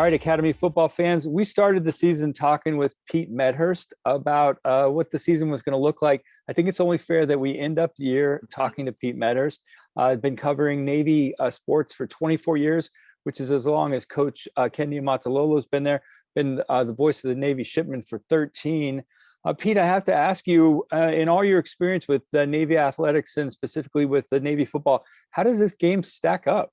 All right, Academy football fans, we started the season talking with Pete Medhurst about what the season was going to look like. I think it's only fair that we end up the year talking to Pete Medhurst. I've been covering Navy sports for 24 years, which is as long as Coach Ken Niumatalolo's been there, been the voice of the Navy shipman for 13. Pete, I have to ask you, in all your experience with Navy athletics and specifically with the Navy football, how does this game stack up?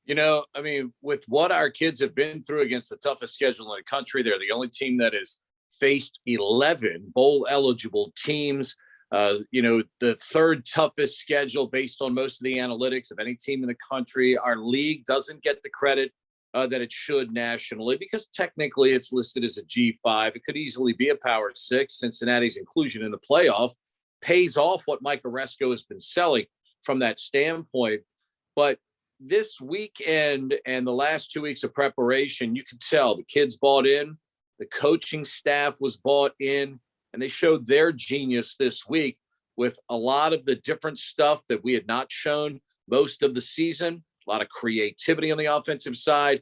I mean, with what our kids have been through against the toughest schedule in the country, they're the only team that has faced 11 bowl eligible teams. The third toughest schedule based on most of the analytics of any team in the country. Our league doesn't get the credit that it should nationally because technically it's listed as a G5. It could easily be a Power 6. Cincinnati's inclusion in the playoff pays off what Mike Oresco has been selling from that standpoint. But this weekend and the last 2 weeks of preparation, you could tell the kids bought in, the coaching staff was bought in, and they showed their genius this week with a lot of the different stuff that we had not shown most of the season, a lot of creativity on the offensive side.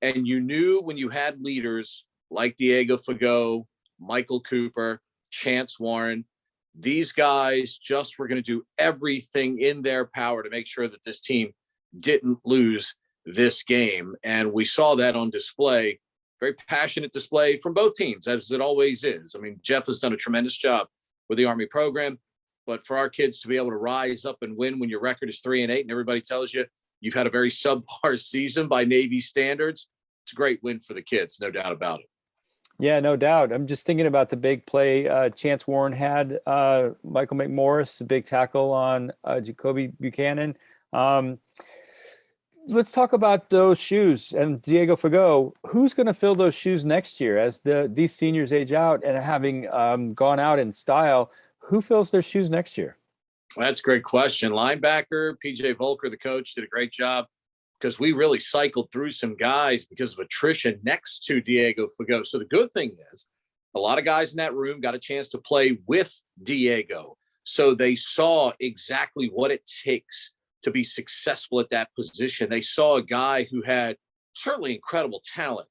And you knew when you had leaders like Diego Fuego, Michael Cooper, Chance Warren, these guys just were going to do everything in their power to make sure that this team didn't lose this game. And we saw that on display, very passionate display from both teams, as it always is. I mean, Jeff has done a tremendous job with the Army program, but for our kids to be able to rise up and win when your record is 3-8 and everybody tells you you've had a very subpar season by Navy standards, it's a great win for the kids, no doubt about it. Yeah, no doubt. I'm just thinking about the big play Chance Warren had, Michael McMorris, the big tackle on Jacoby Buchanan. Let's talk about those shoes and Diego Fuego. Who's going to fill those shoes next year as these seniors age out and having gone out in style? Who fills their shoes next year? Well, that's a great question. Linebacker, PJ Volker, the coach, did a great job because we really cycled through some guys because of attrition next to Diego Fuego. So the good thing is a lot of guys in that room got a chance to play with Diego. So they saw exactly what it takes to be successful at that position. They saw a guy who had certainly incredible talent,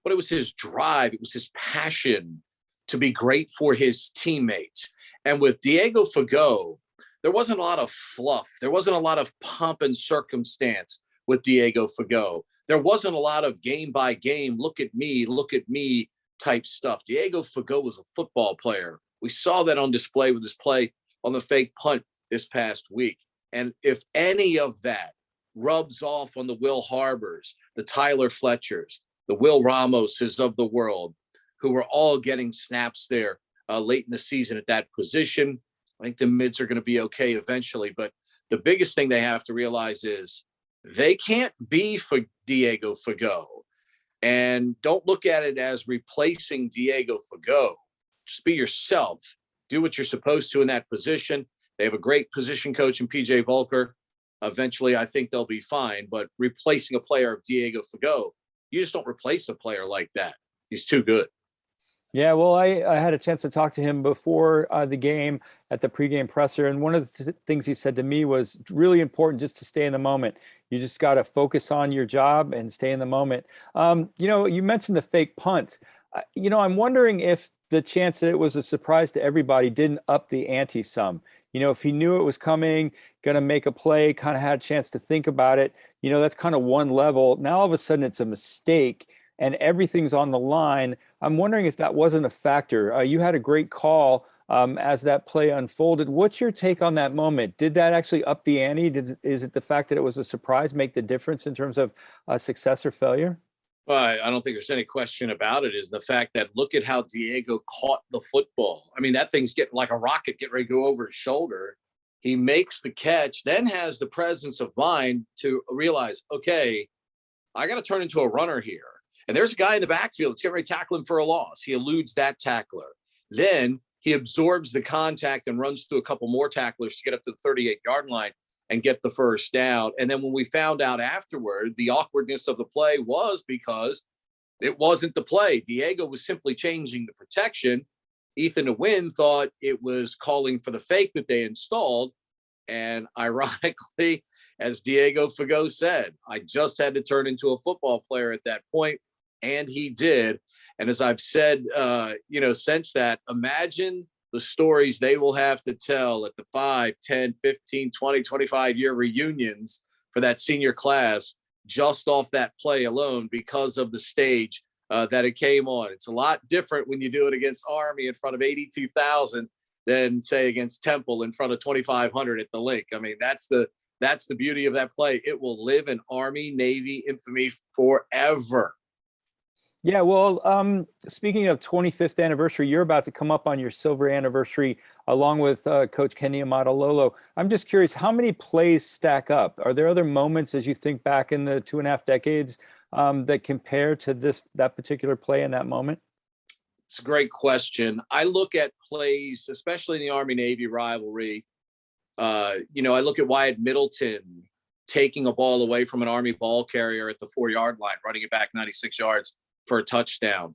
but it was his drive, it was his passion to be great for his teammates. And with Diego Fuego, there wasn't a lot of fluff. There wasn't a lot of pomp and circumstance with Diego Fuego. There wasn't a lot of game by game, look at me type stuff. Diego Fuego was a football player. We saw that on display with his play on the fake punt this past week. And if any of that rubs off on the Will Harbors, the Tyler Fletchers, the Will Ramoses of the world, who were all getting snaps there late in the season at that position, I think the mids are going to be okay eventually. But the biggest thing they have to realize is they can't be for Diego Fuego. And don't look at it as replacing Diego Fuego. Just be yourself. Do what you're supposed to in that position. They have a great position coach in PJ Volker. Eventually, I think they'll be fine. But replacing a player of Diego Fuego, you just don't replace a player like that. He's too good. Yeah, well, I had a chance to talk to him before the game at the pregame presser. And one of the things he said to me was really important just to stay in the moment. You just got to focus on your job and stay in the moment. You mentioned the fake punt. I'm wondering if the chance that it was a surprise to everybody didn't up the ante some. If he knew it was coming, going to make a play, kind of had a chance to think about it, that's kind of one level. Now, all of a sudden, it's a mistake and everything's on the line. I'm wondering if that wasn't a factor. You had a great call as that play unfolded. What's your take on that moment? Did that actually up the ante? Is it the fact that it was a surprise make the difference in terms of success or failure? Well, I don't think there's any question about it, is the fact that look at how Diego caught the football. I mean, that thing's getting like a rocket, getting ready to go over his shoulder. He makes the catch, then has the presence of mind to realize, okay, I got to turn into a runner here. And there's a guy in the backfield that's getting ready to tackle him for a loss. He eludes that tackler. Then he absorbs the contact and runs through a couple more tacklers to get up to the 38-yard line and get the first down. And then when we found out afterward, the awkwardness of the play was because it wasn't the play. Diego was simply changing the protection. Ethan DeWin thought it was calling for the fake that they installed. And ironically, as Diego Fuego said, I just had to turn into a football player at that point, and he did. And as I've said, since that, imagine the stories they will have to tell at the 5, 10, 15, 20, 25-year reunions for that senior class just off that play alone because of the stage that it came on. It's a lot different when you do it against Army in front of 82,000 than, say, against Temple in front of 2,500 at the link. I mean, that's the beauty of that play. It will live in Army Navy infamy forever. Yeah, well, speaking of 25th anniversary, you're about to come up on your silver anniversary along with Coach Kenny Amadololo. I'm just curious, how many plays stack up? Are there other moments as you think back in the 2.5 decades that compare to that particular play in that moment? It's a great question. I look at plays, especially in the Army-Navy rivalry. I look at Wyatt Middleton taking a ball away from an Army ball carrier at the 4-yard line, running it back 96 yards for a touchdown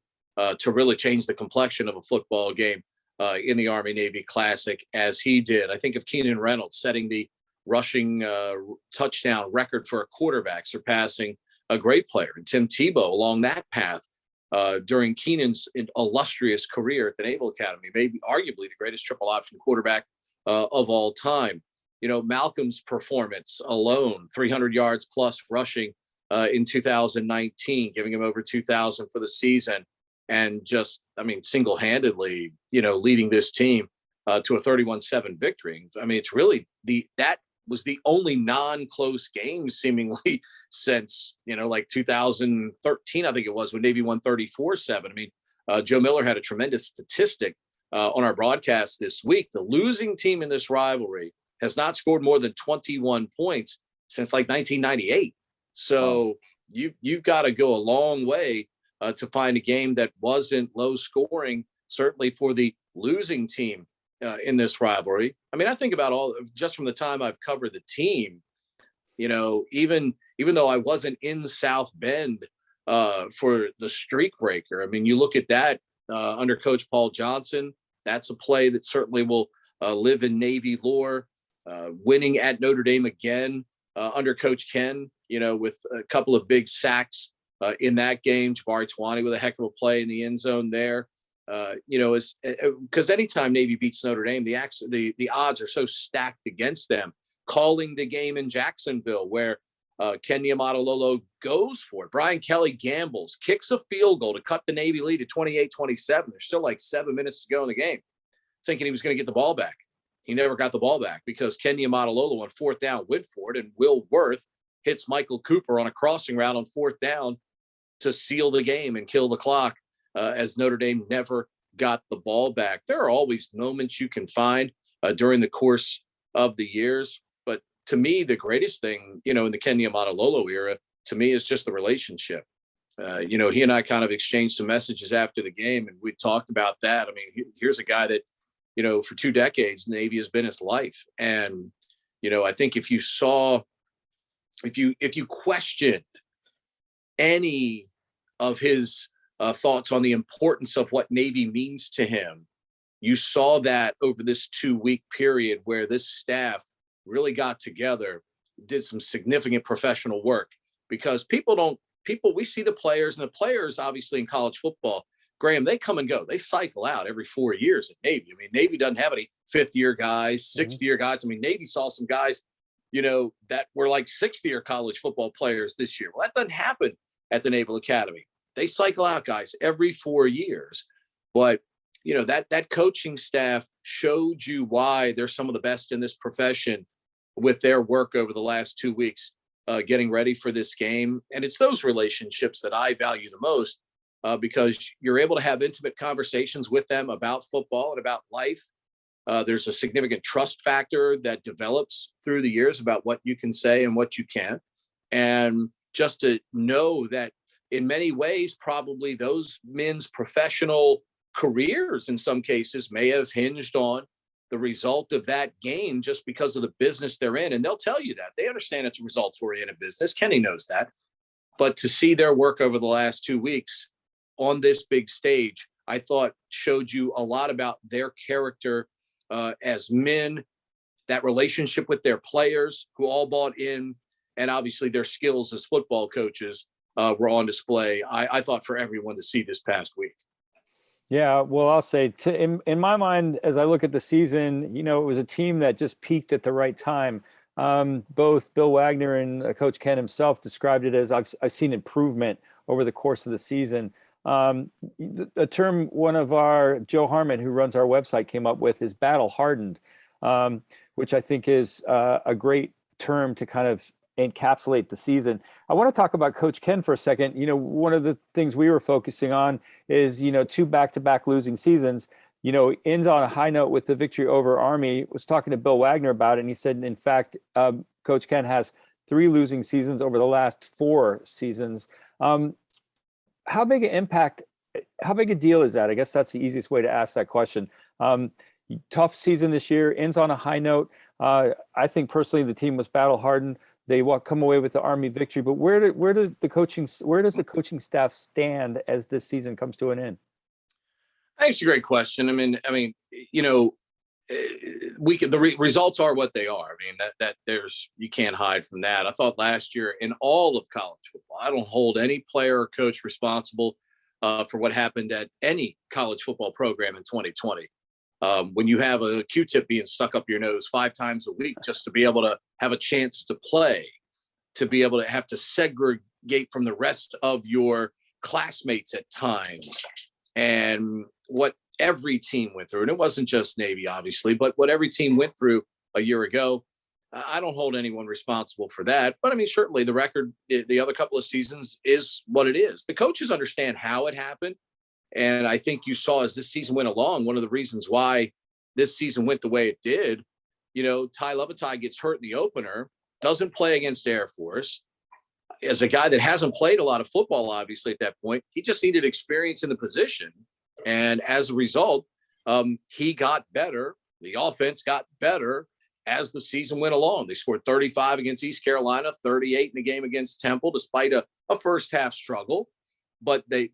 to really change the complexion of a football game in the Army-Navy Classic, as he did. I think of Keenan Reynolds setting the rushing touchdown record for a quarterback, surpassing a great player, and Tim Tebow along that path during Keenan's illustrious career at the Naval Academy, maybe arguably the greatest triple option quarterback of all time. Malcolm's performance alone, 300 yards plus rushing in 2019, giving him over 2,000 for the season, and just, single-handedly, leading this team to a 31-7 victory. It's really that was the only non-close game seemingly since, 2013, I think it was, when Navy won 34-7. Joe Miller had a tremendous statistic on our broadcast this week. The losing team in this rivalry has not scored more than 21 points since 1998. So you've got to go a long way to find a game that wasn't low scoring, certainly for the losing team in this rivalry. I think about just from the time I've covered the team, even though I wasn't in South Bend for the streak breaker. You look at that under Coach Paul Johnson, that's a play that certainly will live in Navy lore. Winning at Notre Dame again under Coach Ken, with a couple of big sacks in that game. Jabari Twani with a heck of a play in the end zone there. Because anytime Navy beats Notre Dame, the odds are so stacked against them. Calling the game in Jacksonville, where Kenny Amadololo goes for it. Brian Kelly gambles, kicks a field goal to cut the Navy lead to 28-27. There's still 7 minutes to go in the game, thinking he was going to get the ball back. He never got the ball back because Kenny Amadololo on 4th down went for it, and Will Worth hits Michael Cooper on a crossing route on 4th down to seal the game and kill the clock, as Notre Dame never got the ball back. There are always moments you can find during the course of the years. But to me, the greatest thing, in the Kenny Amadololo era, to me, is just the relationship. He and I kind of exchanged some messages after the game, and we talked about that. Here's a guy that, for 2 decades, Navy has been his life. And, I think if you questioned any of his thoughts on the importance of what Navy means to him, you saw that over this 2-week period where this staff really got together, did some significant professional work. Because we see the players, and the players obviously in college football, Graham, they come and go. They cycle out every 4 years at Navy. Navy doesn't have any 5th-year guys, 6th-year guys. Navy saw some guys, that were 6th-year college football players this year. Well, that doesn't happen at the Naval Academy. They cycle out guys every 4 years. But, that coaching staff showed you why they're some of the best in this profession with their work over the last 2 weeks, getting ready for this game. And it's those relationships that I value the most, because you're able to have intimate conversations with them about football and about life. There's a significant trust factor that develops through the years about what you can say and what you can't. And just to know that in many ways, probably those men's professional careers in some cases may have hinged on the result of that game just because of the business they're in. And they'll tell you that. They understand it's a results-oriented business. Kenny knows that. But to see their work over the last 2 weeks on this big stage, I thought showed you a lot about their character as men, that relationship with their players who all bought in, and obviously their skills as football coaches were on display, I thought, for everyone to see this past week. Yeah, well, I'll say in my mind, as I look at the season, it was a team that just peaked at the right time. Both Bill Wagner and Coach Ken himself described it as I've seen improvement over the course of the season. A term one of our Joe Harmon, who runs our website, came up with is battle hardened, which I think is a great term to kind of encapsulate the season. I want to talk about Coach Ken for a second. One of the things we were focusing on is, 2 back-to-back losing seasons, ends on a high note with the victory over Army. Was talking to Bill Wagner about it, and he said, in fact, Coach Ken has 3 losing seasons over the last 4 seasons. How big an impact, how big a deal is that? I guess that's the easiest way to ask that question. Tough season this year, ends on a high note. I think personally the team was battle hardened. They come away with the Army victory, but where does the coaching staff stand as this season comes to an end? I think it's a great question. I mean, results are what they are. I mean, that you can't hide from that. I thought last year in all of college football, I don't hold any player or coach responsible for what happened at any college football program in 2020. When you have a Q-tip being stuck up your nose 5 times a week just to be able to have a chance to play, to be able to have to segregate from the rest of your classmates at times, and what every team went through, and it wasn't just Navy, obviously, but what every team went through a year ago, I don't hold anyone responsible for that. But I mean, certainly the record, the other couple of seasons is what it is. The coaches understand how it happened. And I think you saw as this season went along, one of the reasons why this season went the way it did, Ty Levitai gets hurt in the opener, doesn't play against Air Force. As a guy that hasn't played a lot of football, obviously, at that point, he just needed experience in the position. And as a result, he got better. The offense got better as the season went along. They scored 35 against East Carolina, 38 in the game against Temple, despite a first half struggle. But the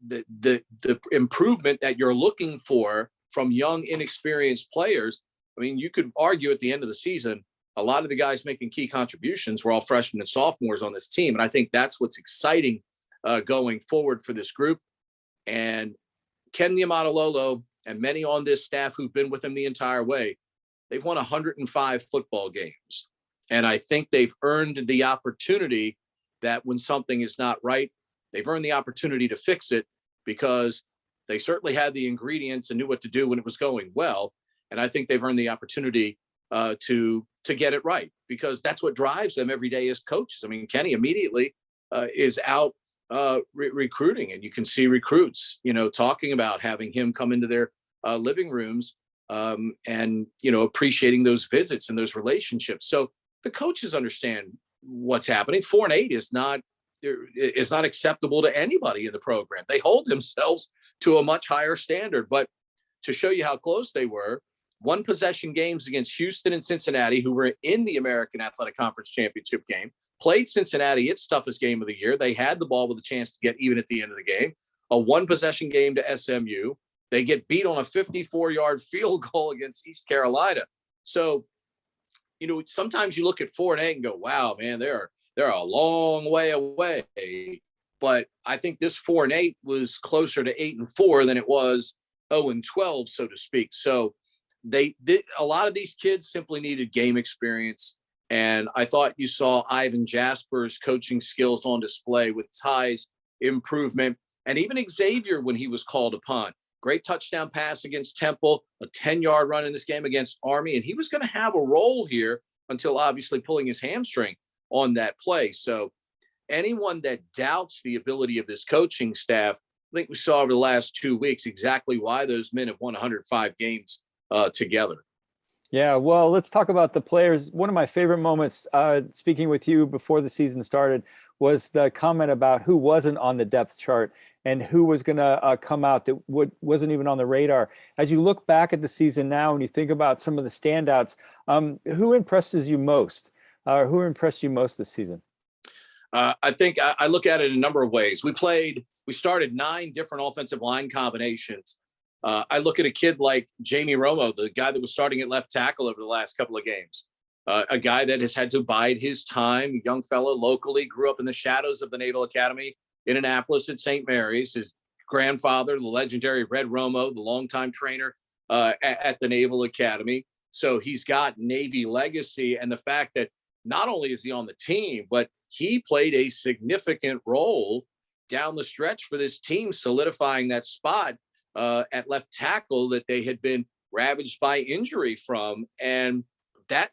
improvement that you're looking for from young, inexperienced players, I mean, you could argue at the end of the season, a lot of the guys making key contributions were all freshmen and sophomores on this team. And I think that's what's exciting going forward for this group. And Ken Niumatalolo and many on this staff who've been with him the entire way, they've won 105 football games. And I think they've earned the opportunity that when something is not right, they've earned the opportunity to fix it, because they certainly had the ingredients and knew what to do when it was going well. And I think they've earned the opportunity to get it right, because that's what drives them every day as coaches. I mean, Kenny immediately is out recruiting, and you can see recruits, talking about having him come into their living rooms and, appreciating those visits and those relationships. So the coaches understand what's happening. 4-8 is not acceptable to anybody in the program. They hold themselves to a much higher standard. But to show you how close they were, 1 possession games against Houston and Cincinnati, who were in the American Athletic Conference Championship game, played Cincinnati its toughest game of the year. They had the ball with a chance to get even at the end of the game. A 1 possession game to SMU. They get beat on a 54-yard field goal against East Carolina. So, sometimes you look at 4-8 and go, wow, man, they're a long way away. But I think this 4-8 was closer to 8-4 than it was 0-12, so to speak. So a lot of these kids simply needed game experience. And I thought you saw Ivan Jasper's coaching skills on display with Ty's improvement, and even Xavier when he was called upon. Great touchdown pass against Temple, a 10-yard run in this game against Army. And he was going to have a role here until obviously pulling his hamstring on that play. So anyone that doubts the ability of this coaching staff, I think we saw over the last 2 weeks exactly why those men have won 105 games together. Yeah, well, let's talk about the players. One of my favorite moments speaking with you before the season started was the comment about who wasn't on the depth chart and who was going to come out that wasn't even on the radar. As you look back at the season now and you think about some of the standouts, who impresses you most? Who impressed you most this season? I think I look at it in a number of ways. We started 9 different offensive line combinations. I look at a kid like Jamie Romo, the guy that was starting at left tackle over the last couple of games. a guy that has had to bide his time, young fella locally, grew up in the shadows of the Naval Academy in Annapolis at St. Mary's. His grandfather, the legendary Red Romo, the longtime trainer at the Naval Academy. So he's got Navy legacy, and the fact that not only is he on the team, but he played a significant role down the stretch for this team, solidifying that spot at left tackle that they had been ravaged by injury from. And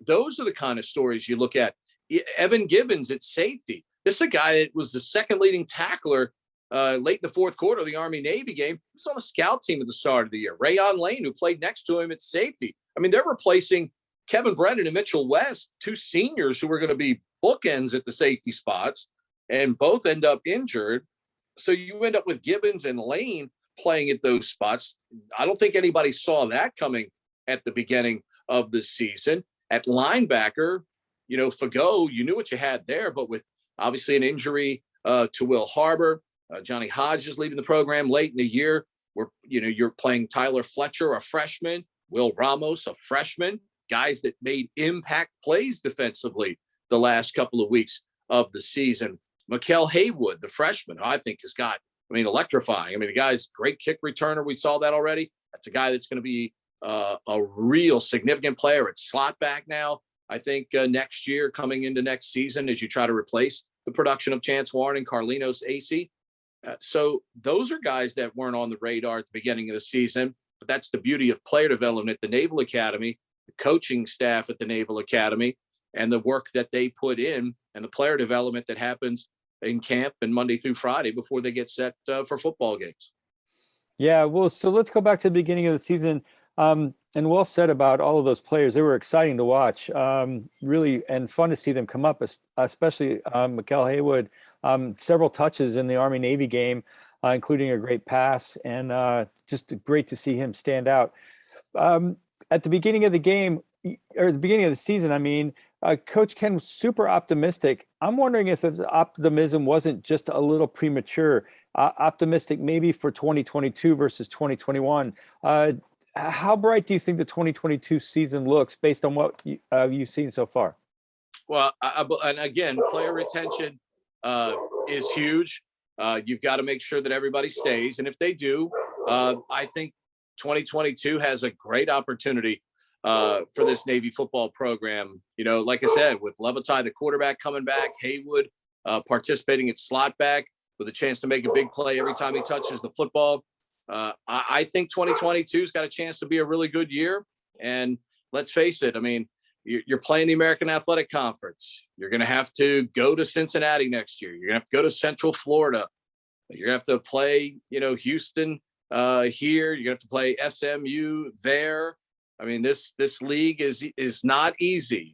those are the kind of stories you look at. Evan Gibbons at safety. This is a guy that was the second leading tackler late in the fourth quarter of the Army-Navy game. He was on the scout team at the start of the year. Rayon Lane, who played next to him at safety. I mean, they're replacing Kevin Brennan and Mitchell West, two seniors who were going to be bookends at the safety spots, and both end up injured. So you end up with Gibbons and Lane playing at those spots. I don't think anybody saw that coming at the beginning of the season. At linebacker, Fuego, you knew what you had there, but with obviously an injury to Will Harbor, Johnny Hodges leaving the program late in the year, you're playing Tyler Fletcher, a freshman, Will Ramos, a freshman, guys that made impact plays defensively the last couple of weeks of the season. Mikael Haywood, the freshman, I think has got, electrifying. The guy's great kick returner. We saw that already. That's a guy that's going to be a real significant player at slot back now. I think next year, coming into next season, as you try to replace the production of Chance Warren and Carlinos Acey. So those are guys that weren't on the radar at the beginning of the season. But that's the beauty of player development at the Naval Academy, the coaching staff at the Naval Academy, and the work that they put in, and the player development that happens in camp and Monday through Friday before they get set for football games. Yeah, well, so let's go back to the beginning of the season. And well said about all of those players. They were exciting to watch, really, and fun to see them come up, especially Mikael Haywood, several touches in the Army-Navy game, including a great pass, and just great to see him stand out. At the beginning of the game, or the beginning of the season, Coach Ken was super optimistic. I'm wondering if his optimism wasn't just a little premature, optimistic maybe for 2022 versus 2021. How bright do you think the 2022 season looks based on what you've seen so far? Well, and again, player retention is huge. You've got to make sure that everybody stays. And if they do, I think 2022 has a great opportunity for this Navy football program. Like I said, with Levitai, the quarterback, coming back, Haywood participating at slot back with a chance to make a big play every time he touches the football. I think 2022's got a chance to be a really good year. And let's face it, you're playing the American Athletic Conference. You're going to have to go to Cincinnati next year. You're going to have to go to Central Florida. You're going to have to play, Houston here. You're going to have to play SMU there. This league is not easy.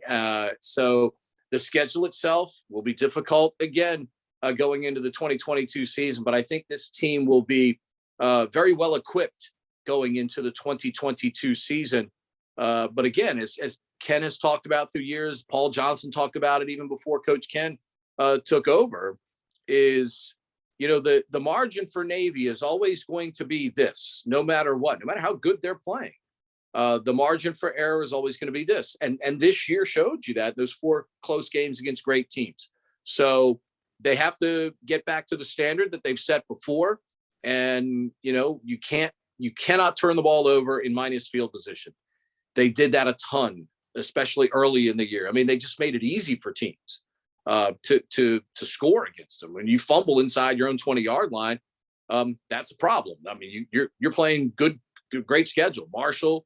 So the schedule itself will be difficult again going into the 2022 season. But I think this team will be very well equipped going into the 2022 season. But again, as Ken has talked about through years, Paul Johnson talked about it even before Coach Ken took over, is, the margin for Navy is always going to be this, no matter what, no matter how good they're playing. The margin for error is always going to be this. And this year showed you that, those 4 close games against great teams. So they have to get back to the standard that they've set before. And, you cannot turn the ball over in minus field position. They did that a ton, especially early in the year. They just made it easy for teams to score against them. When you fumble inside your own 20-yard line, that's a problem. You're playing great schedule. Marshall,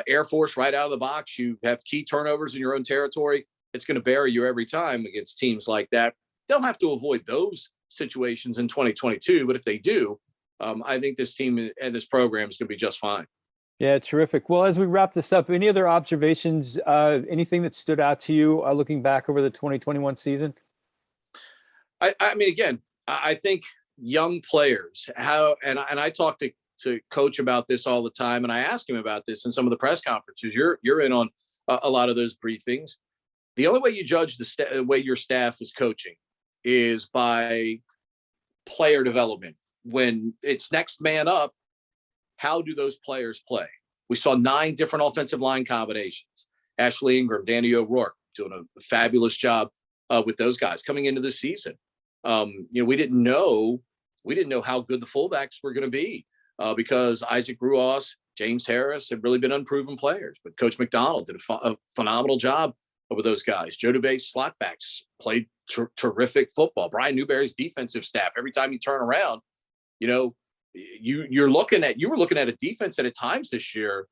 Air Force right out of the box. You have key turnovers in your own territory. It's going to bury you every time against teams like that. They'll have to avoid those situations in 2022. But if they do, I think this team and this program is going to be just fine. Yeah, terrific. Well, as we wrap this up, any other observations, anything that stood out to you looking back over the 2021 season? Again, I think young players, and I talk to Coach about this all the time, and I ask him about this in some of the press conferences. You're in on a lot of those briefings. The only way you judge the way your staff is coaching is by player development. When it's next man up, how do those players play? We saw 9 different offensive line combinations. Ashley Ingram, Danny O'Rourke, doing a fabulous job with those guys coming into the season. We didn't know how good the fullbacks were going to be because Isaac Ruas, James Harris have really been unproven players. But Coach McDonald did a phenomenal job with those guys. Joe DeBay's slot backs played terrific football. Brian Newberry's defensive staff, every time you turn around, you were looking at a defense that at times this year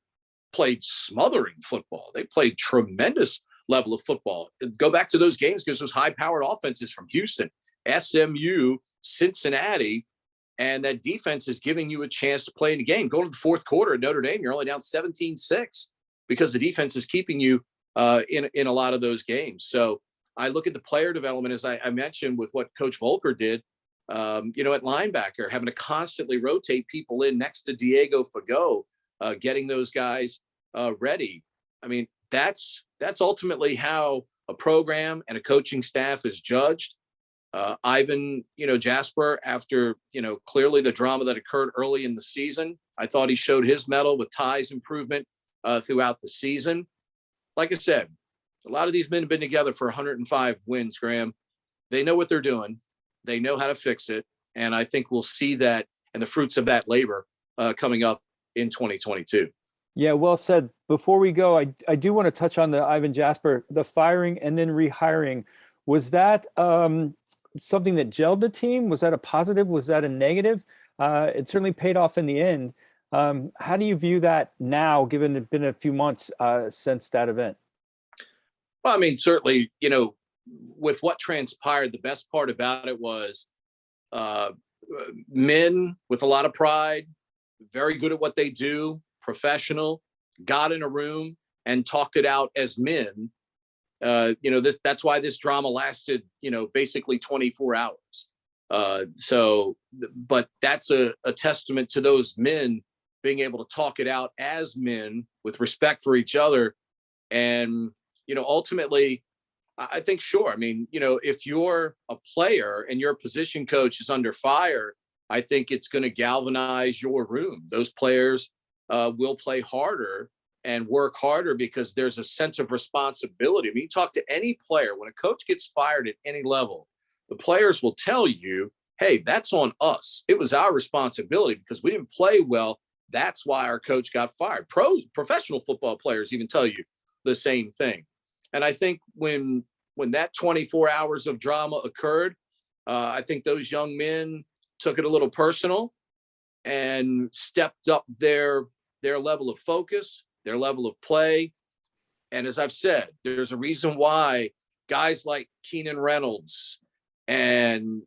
played smothering football. They played tremendous level of football. Go back to those games because those high-powered offenses from Houston, SMU, Cincinnati, and that defense is giving you a chance to play in the game. Going to the fourth quarter at Notre Dame, you're only down 17-6 because the defense is keeping you in a lot of those games. So I look at the player development, as I mentioned, with what Coach Volker did, at linebacker, having to constantly rotate people in next to Diego Fuego, getting those guys ready. I mean, that's ultimately how a program and a coaching staff is judged. Ivan, Jasper, after, clearly the drama that occurred early in the season, I thought he showed his mettle with Ty's improvement throughout the season. Like I said, a lot of these men have been together for 105 wins, Graham. They know what they're doing. They know how to fix it. And I think we'll see that and the fruits of that labor coming up in 2022. Yeah, well said. Before we go, I do want to touch on the Ivan Jasper, the firing and then rehiring. Was that something that gelled the team? Was that a positive? Was that a negative? It certainly paid off in the end. How do you view that now, given it's been a few months since that event? Well, I mean, certainly, with what transpired, the best part about it was men with a lot of pride, very good at what they do, professional, got in a room and talked it out as men. That's why this drama lasted, basically 24 hours. But that's a testament to those men being able to talk it out as men with respect for each other. And, ultimately, I think, sure. I mean, if you're a player and your position coach is under fire, I think it's going to galvanize your room. Those players will play harder and work harder because there's a sense of responsibility. I mean, you talk to any player, when a coach gets fired at any level, the players will tell you, hey, that's on us. It was our responsibility because we didn't play well. That's why our coach got fired. Professional football players even tell you the same thing. And I think when that 24 hours of drama occurred, I think those young men took it a little personal and stepped up their level of focus, their level of play. And as I've said, there's a reason why guys like Keenan Reynolds and,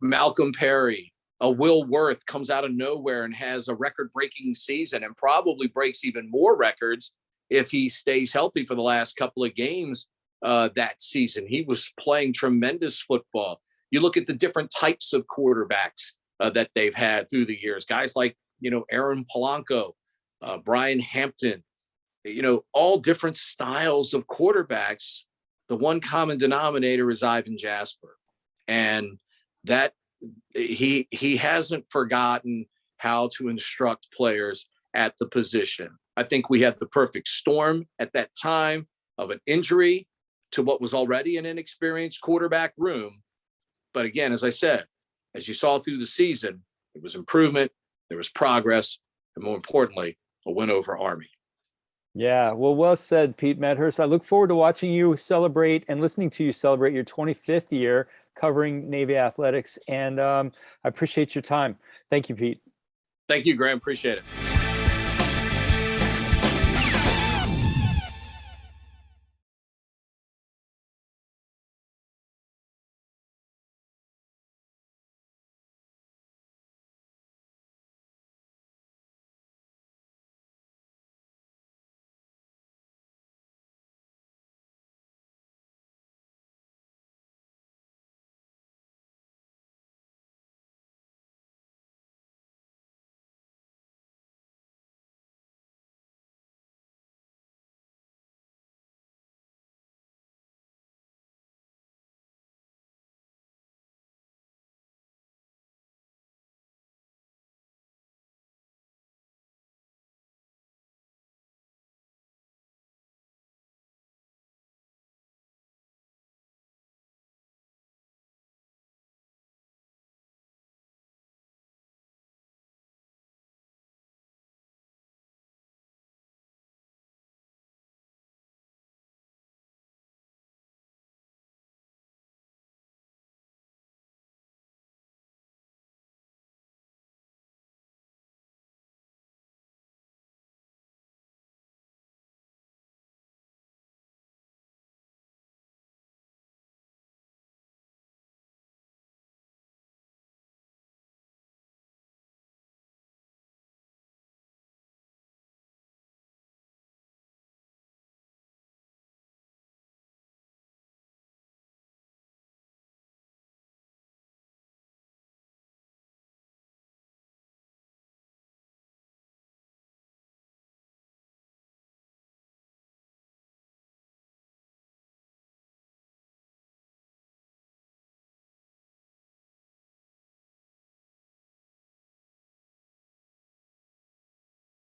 Malcolm Perry, Will Worth comes out of nowhere and has a record-breaking season and probably breaks even more records if he stays healthy for the last couple of games that season. He was playing tremendous football. You look at the different types of quarterbacks that they've had through the years, guys like, Aaron Polanco, Brian Hampton, all different styles of quarterbacks. The one common denominator is Ivan Jasper. And that he hasn't forgotten how to instruct players at the position. I think we had the perfect storm at that time of an injury to what was already an inexperienced quarterback room. But again, as I said, as you saw through the season, it was improvement, there was progress, and more importantly, a win over Army. Yeah, well said, Pete Medhurst. I look forward to watching you celebrate and listening to you celebrate your 25th year covering Navy athletics. And I appreciate your time. Thank you, Pete. Thank you, Graham. Appreciate it.